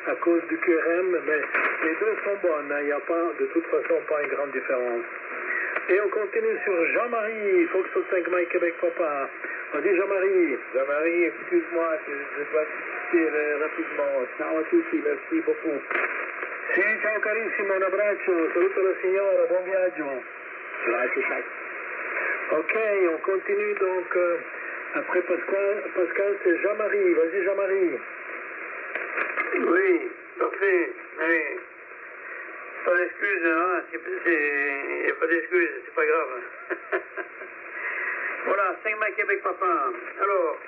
à cause du QRM, mais les deux sont bonnes, il n'y a pas de toute façon pas une grande différence. Et on continue sur Jean-Marie, Foxtrot 5 Mike Québec Papa. Vas-y Jean-Marie. Jean-Marie, excuse-moi, je dois quitter rapidement. Ciao a tutti, merci beaucoup. Sì, ciao carissimo, un abbraccio, saluto la signora, buon viaggio. Grazie, ciao. Ok, on continue donc, après Pascal c'est Jean-Marie, vas-y Jean-Marie. Oui, parfait. Oui. Pas d'excuses, hein. Il n'y a pas d'excuses, c'est pas grave. Voilà, 5 Mike Québec Papa. Alors,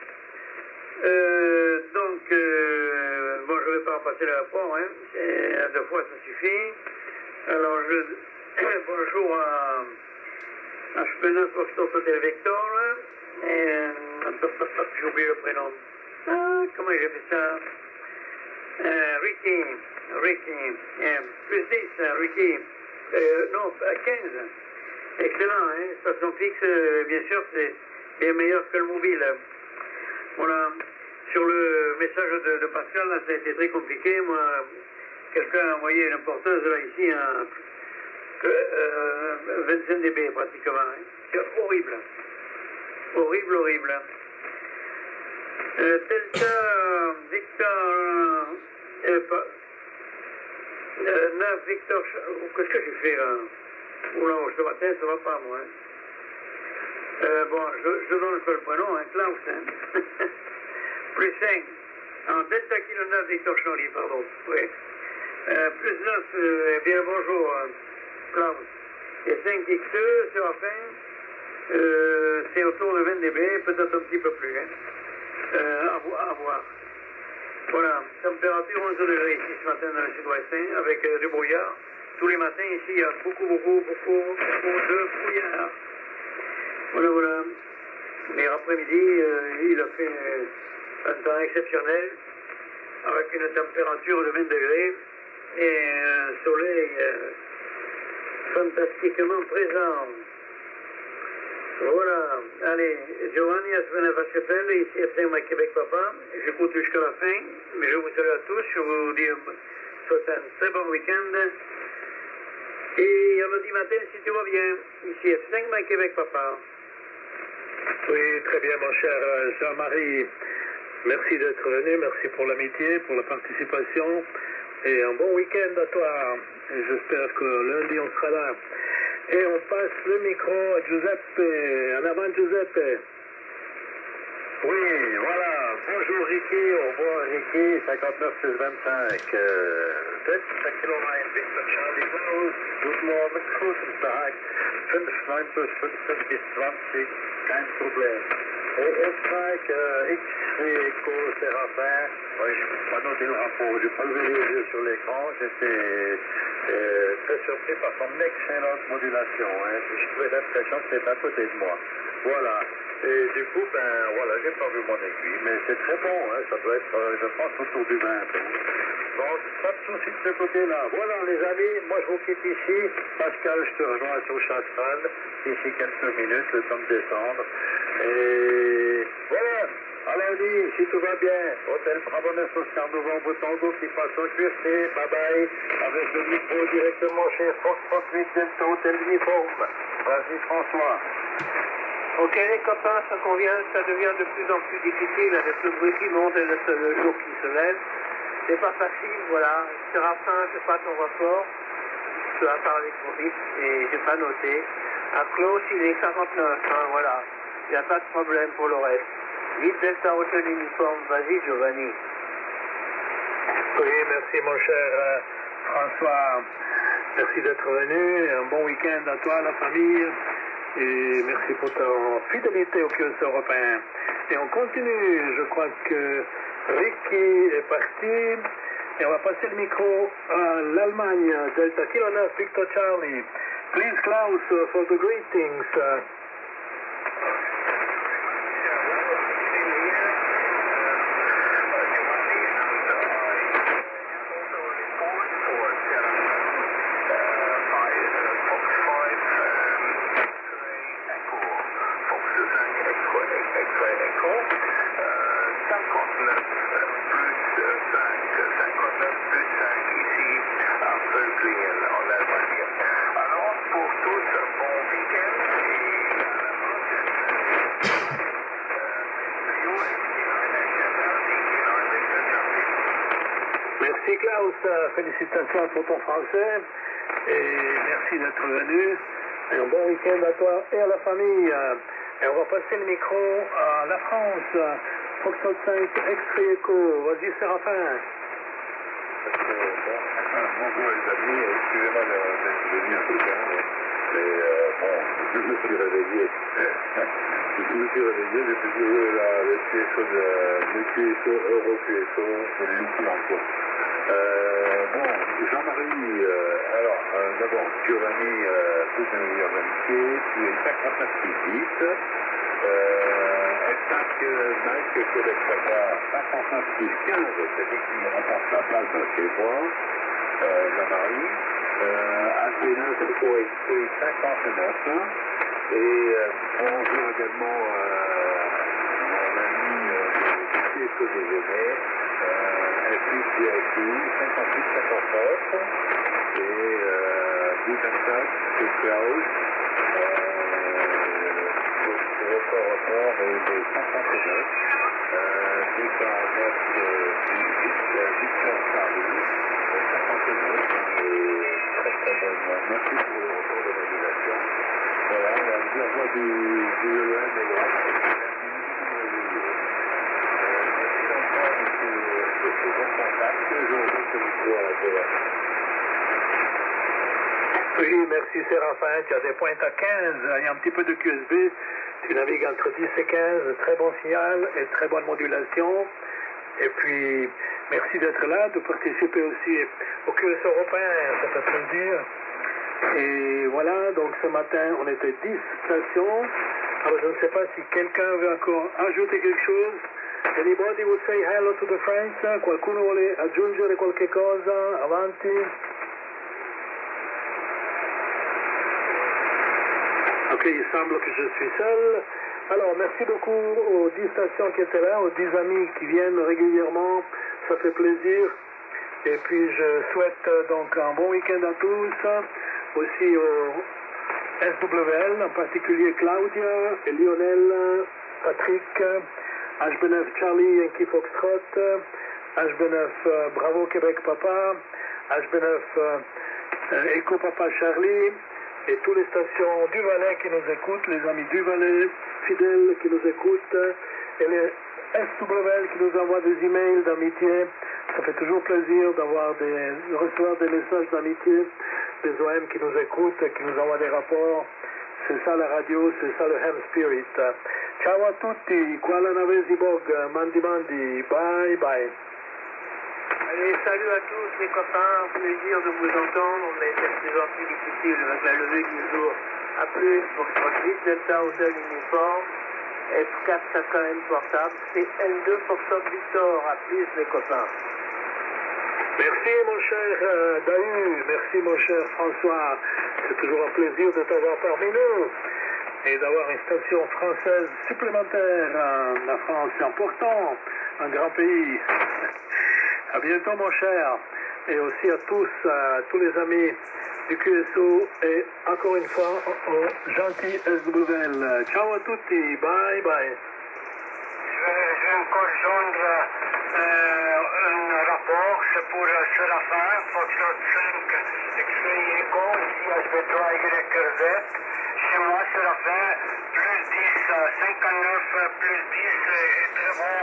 Bon, je ne vais pas repasser le rapport, hein. À 2 fois, ça suffit. Alors, bonjour à HP9 Foxtrot Hotel Victor, là. Et, j'ai oublié le prénom. Ah, comment j'ai fait ça? Ricky, plus 10, Ricky. Non, à 15. Excellent, hein. Station fixe, bien sûr, c'est bien meilleur que le mobile. Voilà. Sur le message de Pascal, là, ça a été très compliqué. Moi, quelqu'un a envoyé une porteuse, là, ici, à 25 dB, pratiquement. Hein. C'est horrible. Horrible. Delta Victor... 9 Victor... Qu'est-ce que j'ai fait, là? Oula, ce matin, ça va pas, moi. Hein. Bon, je donne le prénom, hein, Klaus, hein. Plus 5. En Delta Kilo 9 Victor Charlie, pardon. Oui. Plus 9, bien bonjour, Klaus. Et 5 X2, c'est la fin. C'est autour de 20 dB, peut-être un petit peu plus. Hein. À voir. Voilà, température 11 degrés ici ce matin dans le sud-ouest, hein, avec du brouillard. Tous les matins ici, il y a beaucoup de brouillard. Voilà. Mais après-midi, il a fait un temps exceptionnel, avec une température de 20 degrés et un soleil fantastiquement présent. Voilà, allez, Giovanni, à SVNF ici à Saint-Marc, Québec, papa. J'écoute jusqu'à la fin, mais je vous salue à tous, je vous dis souhaite un très bon week-end. Et à lundi matin, si tout va bien, ici à Saint-Marc, Québec, papa. Oui, très bien, mon cher Jean-Marie. Merci d'être venu, merci pour l'amitié, pour la participation. Et un bon week-end à toi. Et j'espère que lundi, on sera là. Et on passe le micro à Giuseppe. En avant, Giuseppe. Oui, voilà. Bonjour Ricky, au revoir Ricky, 59625. Delta Kilometer Victor Charlie Klaus, guten Morgen, Krusenstag, 595 bis 20, kein Problem. Et Strike, X-Ray Echo, Séraphin, oui, je n'ai pas noté le rapport, je n'ai pas levé les yeux sur l'écran, j'étais très surpris par son excellente modulation. Hein. Je trouvais l'impression que c'était à côté de moi. Voilà. Et du coup, voilà, j'ai pas vu mon aiguille, mais c'est très bon, hein, ça doit être, je pense, autour du 20. Bon, pas de soucis de ce côté-là. Voilà, les amis, moi je vous quitte ici. Pascal, je te rejoins sur Chastral, d'ici quelques minutes, le temps de descendre. Et voilà, à lundi, si tout va bien, Hôtel Bravo 9 Oscar Novembre Tango qui passe au QRT, bye bye, avec le micro directement chez Fox 38 Delta Hôtel Uniforme. Vas-y François. Ok les copains, ça devient de plus en plus difficile avec le bruit qui monte et le jour qui se lève. C'est pas facile, voilà. Séraphin, c'est pas ton rapport. Tu as parlé trop vite et j'ai pas noté. À Klaus, il est 49, hein, voilà. Il n'y a pas de problème pour le reste. 8 Delta Hotel Uniforme, vas-y Giovanni. Oui, merci mon cher François. Merci d'être venu. Un bon week-end à toi, à la famille. Et merci pour ta fidélité au QS européen. Et on continue. Je crois que Ricky est parti. Et on va passer le micro à l'Allemagne. Delta Kilo 9 Victor Charlie. Please, Klaus, for the greetings. Merci Klaus, félicitations pour ton français et merci d'être venu. Et un bon week-end à toi et à la famille. Et on va passer le micro à la France. Foxtrot 5 X-Ray Echo. Vas-y Séraphin. Bonjour les amis, excusez-moi d'être venu un peu tard, mais bon, me suis réveillé. Je me suis réveillé, j'ai pu jouer le QSO, Euro QSO, je l'ai loupé encore. Bon, Jean-Marie, alors, d'abord, Giovanni, toutes mes meilleures amitiés, tu es 59-18, Mike, Québec Papa, 59-15, c'est-à-dire qu'il remporte la place chez moi, Jean-Marie, Athéna, c'est pour être 59, et bonjour également mon ami de que je venais, FICIQ, 58-59, et Butantas, c'est Klaus, record, et 59, DK9, Victor Charlie, 59, très très bonne. Merci pour le retour de modulation. Voilà, la voix du EM est grave. Merci encore de ce bon contact. Je reviens ce micro à la télé. Oui, merci Séraphin, tu as des pointes à 15, il y a un petit peu de QSB, tu navigues entre 10 et 15, très bon signal et très bonne modulation. Et puis, merci d'être là, de participer aussi au QS européen, ça fait plaisir. Et voilà, donc ce matin, on était 10 stations. Alors, je ne sais pas si quelqu'un veut encore ajouter quelque chose. Anybody would say hello to the friends? Qualcuno vuole aggiungere qualche cosa? Avanti. Ok, il semble que je suis seul. Alors, merci beaucoup aux 10 stations qui étaient là, aux 10 amis qui viennent régulièrement. Ça fait plaisir. Et puis, je souhaite donc un bon week-end à tous. Aussi au SWL, en particulier Claudia et Lionel, Patrick, HB9 Charlie Yankee Foxtrot, HB9 Bravo Québec Papa, HB9 Echo Papa Charlie, et toutes les stations du Valais qui nous écoutent, les amis du Valais fidèles qui nous écoutent, et les SWL qui nous envoient des emails d'amitié. Ça fait toujours plaisir de recevoir des messages d'amitié des OM qui nous écoutent, qui nous envoient des rapports. C'est ça la radio, c'est ça le Ham Spirit. Ciao a tutti, qua la Navesi Bog, mandi mandi, bye bye. Allez, salut à tous les copains, plaisir de vous entendre, mais c'est de plus en plus difficile avec la levée du jour. A plus, pour 8 Delta Hotel uniforme, F4 KKM portable, c'est N2 pour Top Victor, à plus les copains. Merci mon cher Dahu, merci mon cher François, c'est toujours un plaisir de t'avoir parmi nous et d'avoir une station française supplémentaire. La France, c'est important, un grand pays. À bientôt mon cher, et aussi à tous les amis du QSO et encore une fois au gentil SWL. Ciao à tutti, bye bye. Je vais encore joindre un rapport, c'est pour Séraphin, Foxtrot 5, X-Ray Echo, ici HB3YZ. Chez moi, Séraphin, plus 10, 59, plus 10, c'est très bon,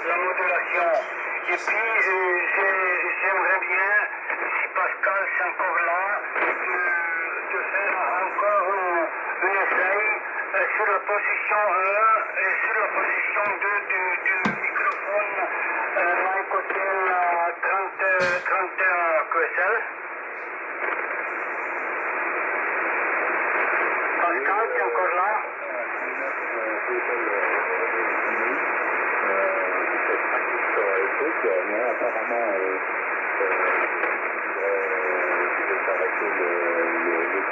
la modulation. Et puis, j'aimerais bien, si Pascal est encore là, de faire encore un essai sur la position 1 et sur la position 2 du microphone Mycotel 31 QSL. Pascal, tu es encore là? Apparemment, je vais s'arrêter le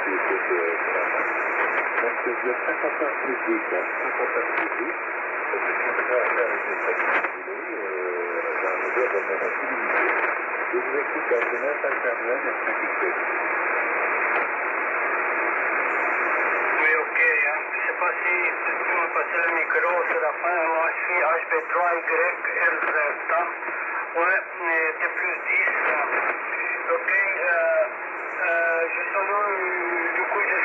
QSO de la fin. Donc, je vais 59 plus 10, 59 plus 10. Je suis prêt à faire une très j'ai un modèle de mon activité. Je vous écoute à Genève, Internet et Saint-Étienne. Oui, ok. Je ne sais pas si tu peux me passer le micro sur la fin. Moi, je suis HB3YL. Ouais, mais c'est plus 10. Ok. Je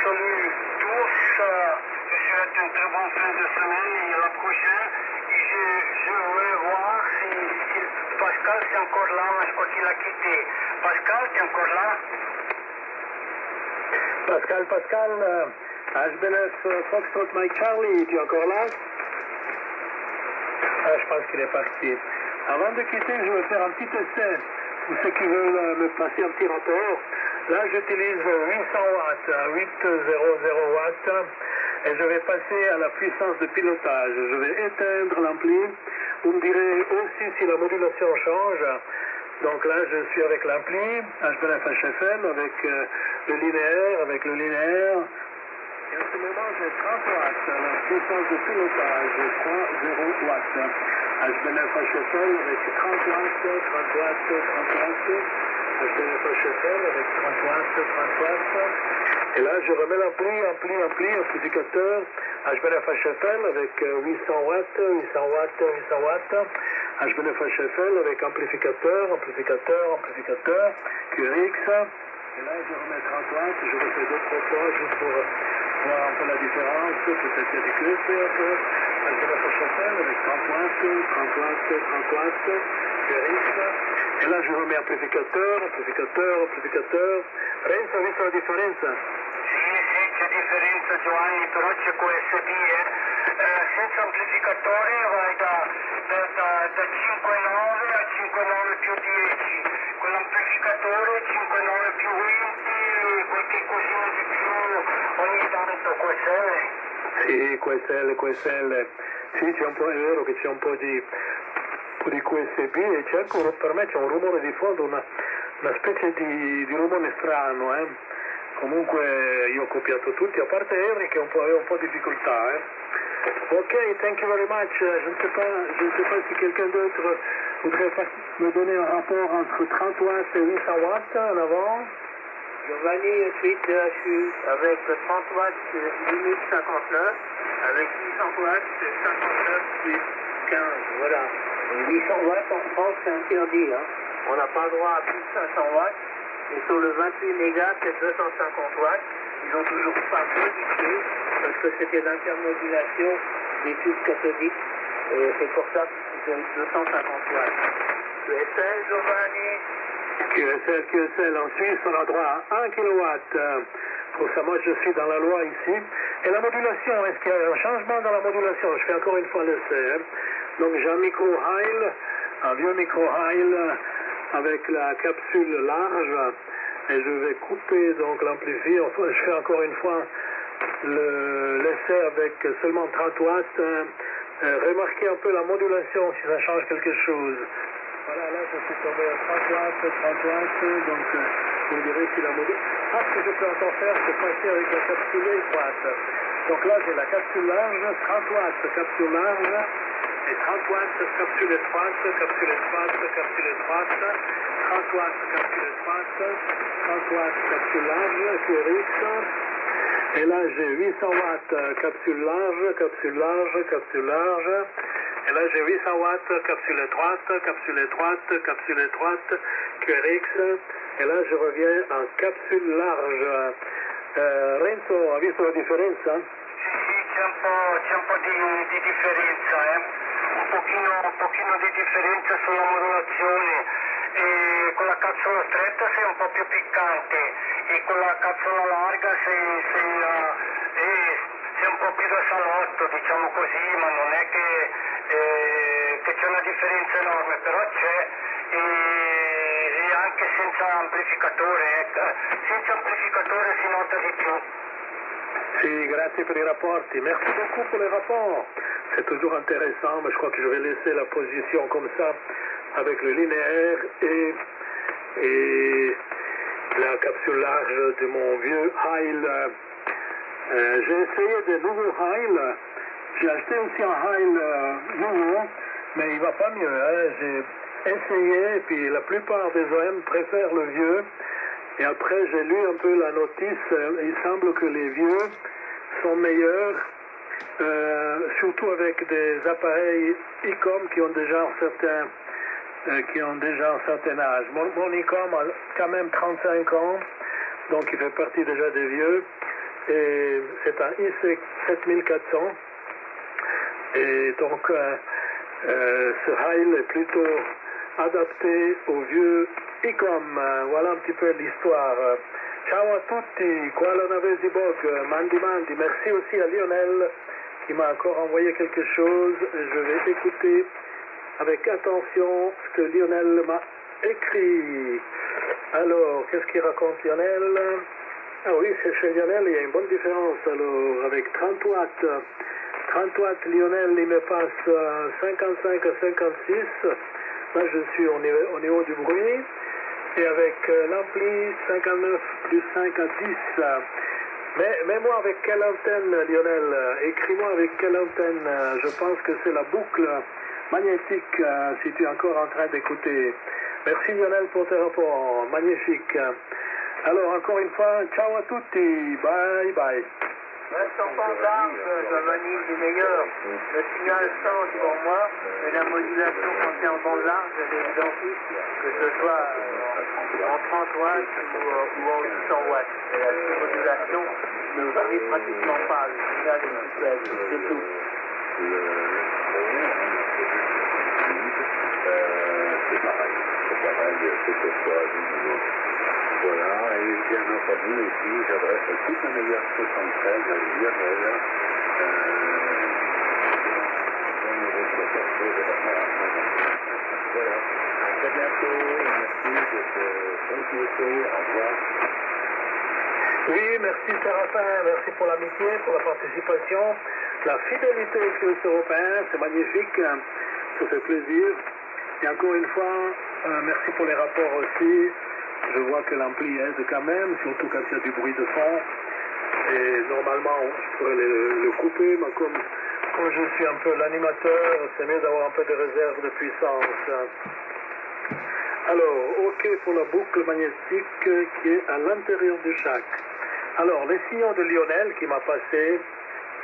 salue tous. Je souhaite une très bonne fin de semaine et à la prochaine. Je veux voir si Pascal est encore là, mais je crois qu'il a quitté. Pascal, tu es encore là? Pascal, HBNF Foxtrot Mike Charlie, tu es encore là? Je pense qu'il est parti. Avant de quitter, je vais faire un petit essai pour ceux qui veulent me passer un petit rapport. Là, j'utilise 800 watts, 800 watts, et je vais passer à la puissance de pilotage. Je vais éteindre l'ampli. Vous me direz aussi si la modulation change. Donc là, je suis avec l'ampli, HBNF HFM, avec le linéaire. Et en ce moment, j'ai 30 watts, la puissance de pilotage, 30 watts. HBNF HFL avec 30 watts, 30 watts, 30 watts. HBNF HFL avec 30 watts. Et là, je remets l'ampli, amplificateur. HBNF HFL avec 800 watts. HBNF HFL avec amplificateur. QRX. Et là, je remets 30 watts. Je refais 2-3 fois juste pour voir un peu la différence. Peut-être qu'il y a des QSC un peu. HBNF HFL avec 30 watts. QRX. E là je remets amplificateur. Renzo, ha visto la differenza? Sì, c'è differenza Giovanni, però c'è QSB, senza amplificatore vai da 5,9 a 5,9 più 10, con l'amplificatore 5,9 più 20, qualche cosina di più ogni tanto QSL. Sì, QSL. Sì, c'è un po', è vero che c'è un po' di QSB e c'è anche, per me c'è un rumore di fondo, una specie di rumore strano, Comunque io ho copiato tutti, a parte Henry che aveva un po' di difficoltà, Ok, thank you very much. Je ne sais pas si quelqu'un d'autre voudrait me donner un rapport entre 30 watts et 800 watts en avant. Giovanni, suite de HU avec 30 watts, c'est 1059, avec 800 watts, c'est 59 plus 15, voilà. Et 800 watts en France, c'est interdit, On n'a pas le droit à plus de 500 watts. Et sur le 28 mégas, c'est 250 watts. Ils n'ont toujours pas modifié parce que c'était l'intermodulation des tubes cathodiques. Et c'est pour ça que c'est 250 watts. QSL, Giovanni. QSL. En Suisse, on a droit à 1 kW. Pour ça, moi, je suis dans la loi ici. Et la modulation, est-ce qu'il y a un changement dans la modulation? Je fais encore une fois l'essai. Donc, j'ai un vieux micro Heil avec la capsule large. Et je vais couper donc l'ampli. Enfin, je fais encore une fois l'essai avec seulement 30 watts. Remarquez un peu la modulation si ça change quelque chose. Voilà, là je suis tombé à 30 watts, donc vous me direz si la modulation... ce que je peux encore faire, c'est passer avec la capsule étroite. Donc là j'ai la capsule large, 30 watts capsule large, et 30 watts capsule étroite, 30 watts capsule étroite, 30 watts capsule large, QRX. Et là j'ai 800 watts capsule large. Et là j'ai 800 watts capsule étroite, QRX. Et là je reviens en capsule large. Renzo, ha visto la differenza? Sì, c'è un po' di differenza, un pochino di differenza sulla modulazione. E con la capsula stretta sei un po' più piccante e con la capsula larga sei un po' più da salotto, diciamo così, ma non è che c'è una differenza enorme, però c'è, e anche senza amplificatore si nota di più. Si, grazie per i rapporti. Merci beaucoup pour les rapports. C'est toujours intéressant, mais je crois que je vais laisser la position comme ça, avec le linéaire et la capsule large de mon vieux Heil. J'ai essayé des nouveaux Heil. J'ai acheté aussi un Heil nouveau, mais il va pas mieux. J'ai essayé, et puis la plupart des OM préfèrent le vieux. Et après, j'ai lu un peu la notice. Il semble que les vieux sont meilleurs, surtout avec des appareils ICOM qui ont déjà un certain âge. Mon ICOM a quand même 35 ans, donc il fait partie déjà des vieux. Et c'est un IC 7400. Et donc, ce Heil est plutôt adapté aux vieux ICOM. Voilà un petit peu l'histoire. Ciao à tutti, qua la Navesi Bog, Mandi. Merci aussi à Lionel qui m'a encore envoyé quelque chose. Je vais écouter avec attention ce que Lionel m'a écrit. Alors, qu'est-ce qu'il raconte Lionel? Ah oui, c'est chez Lionel, il y a une bonne différence. Alors, avec 30 watts. 30 watts, Lionel, il me passe 55 à 56. Là, je suis au niveau du bruit. Et avec l'ampli, 59 plus 5 à 10. Mais moi, avec quelle antenne, Lionel? Écris-moi avec quelle antenne. Je pense que c'est la boucle magnétique, si tu es encore en train d'écouter. Merci, Lionel, pour tes rapports. Magnifique. Alors, encore une fois, ciao à tutti. Bye bye. Reste en bande large, Giovanni, c'est meilleur. Le signal change pour moi, mais la modulation quand c'est en bande large, elle est identique, que ce soit en 30 watts ou en 800 watts. Et la modulation ne varie pratiquement pas, le signal est plus faible, c'est tout. C'est pareil, que ce soit du niveau. Voilà, et bien entendu, ici, j'adresse toute la meilleure 73 à Lionel. Voilà, à très bientôt, merci de cette continuité, au revoir. Oui, merci Séraphin, merci pour l'amitié, pour la participation, la fidélité aux Fils européens, c'est magnifique, ça fait plaisir. Et encore une fois, merci pour les rapports aussi. Je vois que l'ampli aide quand même, surtout quand il y a du bruit de fond. Et normalement, je pourrais le couper, mais comme je suis un peu l'animateur, c'est mieux d'avoir un peu de réserve de puissance. Alors, OK pour la boucle magnétique qui est à l'intérieur du chac. Alors, les signaux de Lionel qui m'a passé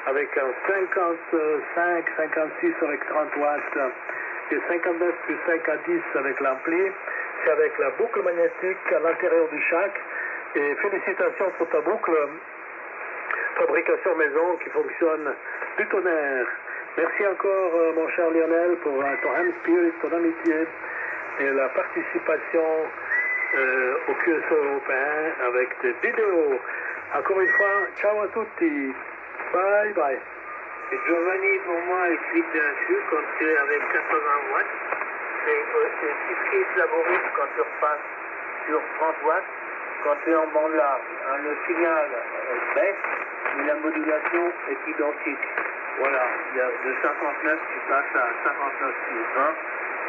avec un 55, 56 avec 30 watts et 59 plus 5 à 10 avec l'ampli. C'est avec la boucle magnétique à l'intérieur du chac. Et félicitations pour ta boucle, fabrication maison qui fonctionne du tonnerre. Merci encore, mon cher Lionel, pour ton hand spirit, ton amitié et la participation au QSO européen avec des vidéos. Encore une fois, ciao à tutti. Bye bye. Et Giovanni, pour moi, il clique dessus quand tu es avec 80 watts. C'est ce qui est laborieux quand tu repasses sur 30 watts, quand tu es en bande large. Le signal baisse, mais la modulation est identique. Voilà, il y a de 59, tu passes à 59 plus 20,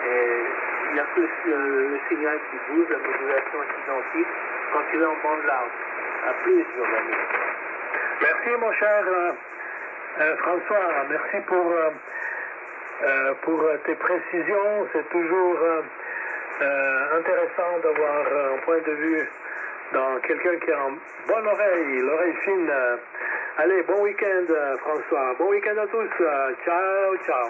et il n'y a que le signal qui bouge, la modulation est identique quand tu es en bande large. À plus, Giovanni. Merci, mon cher François, merci pour tes précisions. C'est toujours intéressant d'avoir un point de vue dans quelqu'un qui a une bonne oreille, l'oreille fine. Allez, bon week-end, François. Bon week-end à tous. Ciao, ciao.